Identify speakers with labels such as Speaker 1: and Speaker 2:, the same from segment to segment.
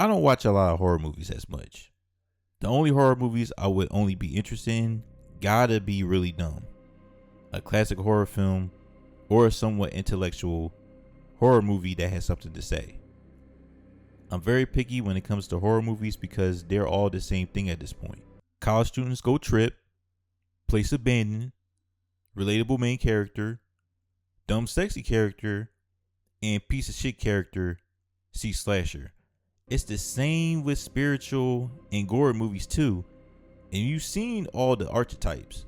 Speaker 1: I don't watch a lot of horror movies as much. The only horror movies I would only be interested in gotta be really dumb. A classic horror film or a somewhat intellectual horror movie that has something to say. I'm very picky when it comes to horror movies because they're all the same thing at this point. College students go trip, place abandoned, relatable main character, dumb sexy character, and piece of shit character, see slasher. It's the same with spiritual and gore movies too, and you've seen all the archetypes.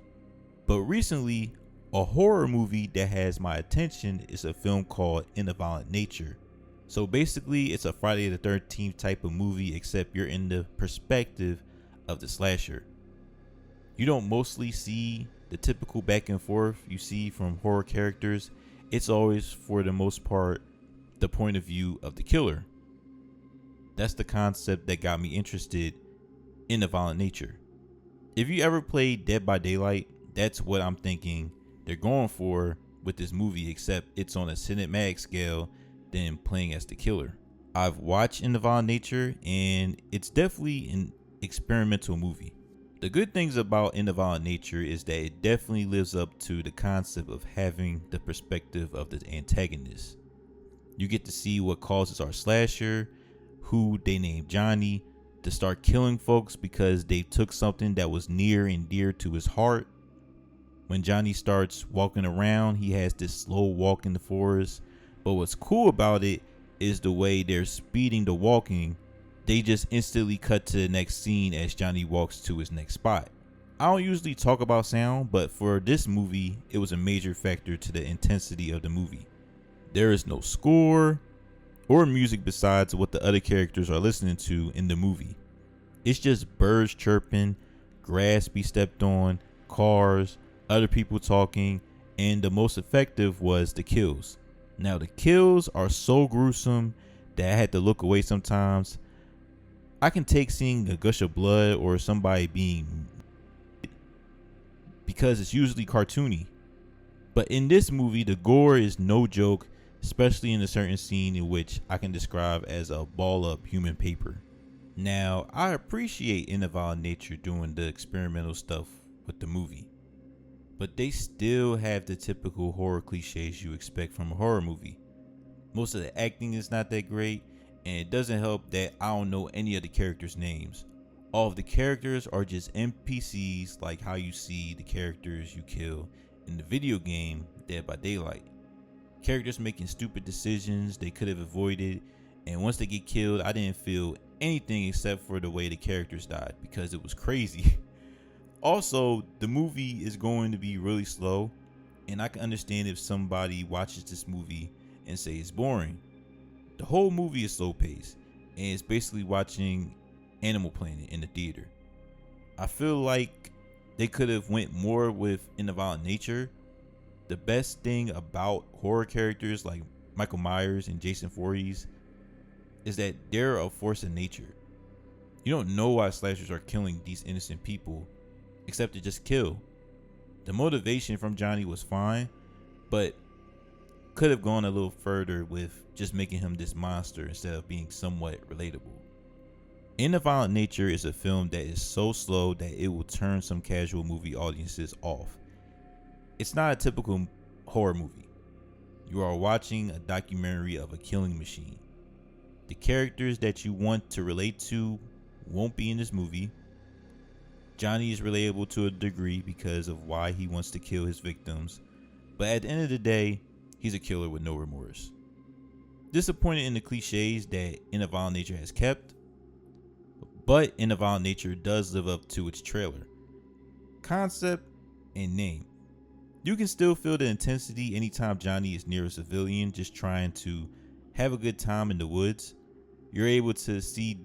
Speaker 1: But recently, a horror movie that has my attention is a film called In the Violent Nature. So basically, it's a Friday the 13th type of movie, except you're in the perspective of the slasher. You don't mostly see the typical back and forth you see from horror characters. It's always, for the most part, the point of view of the killer. That's the concept that got me interested in The Violent Nature. If you ever played Dead by Daylight, that's what I'm thinking they're going for with this movie, except it's on a cinematic scale than playing as the killer. I've watched In the Violent Nature, and it's definitely an experimental movie. The good things about In the Violent Nature is that it definitely lives up to the concept of having the perspective of the antagonist. You get to see what causes our slasher, who they named Johnny, to start killing folks because they took something that was near and dear to his heart. When Johnny starts walking around, he has this slow walk in the forest. But what's cool about it is the way they're speeding the walking. They just instantly cut to the next scene as Johnny walks to his next spot. I don't usually talk about sound, but for this movie, it was a major factor to the intensity of the movie. There is no score or music besides what the other characters are listening to in the movie. It's just birds chirping, grass be stepped on, cars, other people talking, and the most effective was the kills. Now the kills are so gruesome that I had to look away sometimes. I can take seeing a gush of blood or somebody being, because it's usually cartoony. But in this movie, the gore is no joke, especially in a certain scene in which I can describe as a ball up human paper. Now, I appreciate In the Violent Nature doing the experimental stuff with the movie, but they still have the typical horror cliches you expect from a horror movie. Most of the acting is not that great, and it doesn't help that I don't know any of the characters' names. All of the characters are just NPCs, like how you see the characters you kill in the video game Dead by Daylight. Characters making stupid decisions they could have avoided, and once they get killed, I didn't feel anything except for the way the characters died because it was crazy. Also, the movie is going to be really slow, and I can understand if somebody watches this movie and say it's boring. The whole movie is slow paced, and it's basically watching Animal Planet in the theater. I feel like they could have went more with In the Violent Nature. The best thing about horror characters like Michael Myers and Jason Voorhees is that they're a force of nature. You don't know why slashers are killing these innocent people, except to just kill. The motivation from Johnny was fine, but could have gone a little further with just making him this monster instead of being somewhat relatable. In the Violent Nature is a film that is so slow that it will turn some casual movie audiences off. It's not a typical horror movie. You are watching a documentary of a killing machine. The characters that you want to relate to won't be in this movie. Johnny is relatable to a degree because of why he wants to kill his victims, but at the end of the day, he's a killer with no remorse. Disappointed in the cliches that In the Violent Nature has kept, but In the Violent Nature does live up to its trailer, concept, and name. You can still feel the intensity anytime Johnny is near a civilian just trying to have a good time in the woods. You're able to see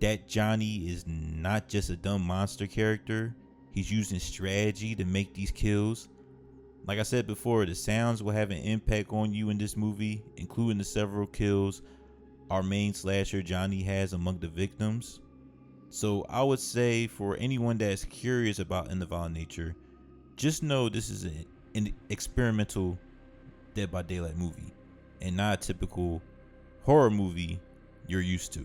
Speaker 1: that Johnny is not just a dumb monster character. He's using strategy to make these kills. Like I said before, the sounds will have an impact on you in this movie, including the several kills our main slasher Johnny has among the victims. So I would say for anyone that's curious about In the Violent Nature, just know this is an experimental Dead by Daylight movie and not a typical horror movie you're used to.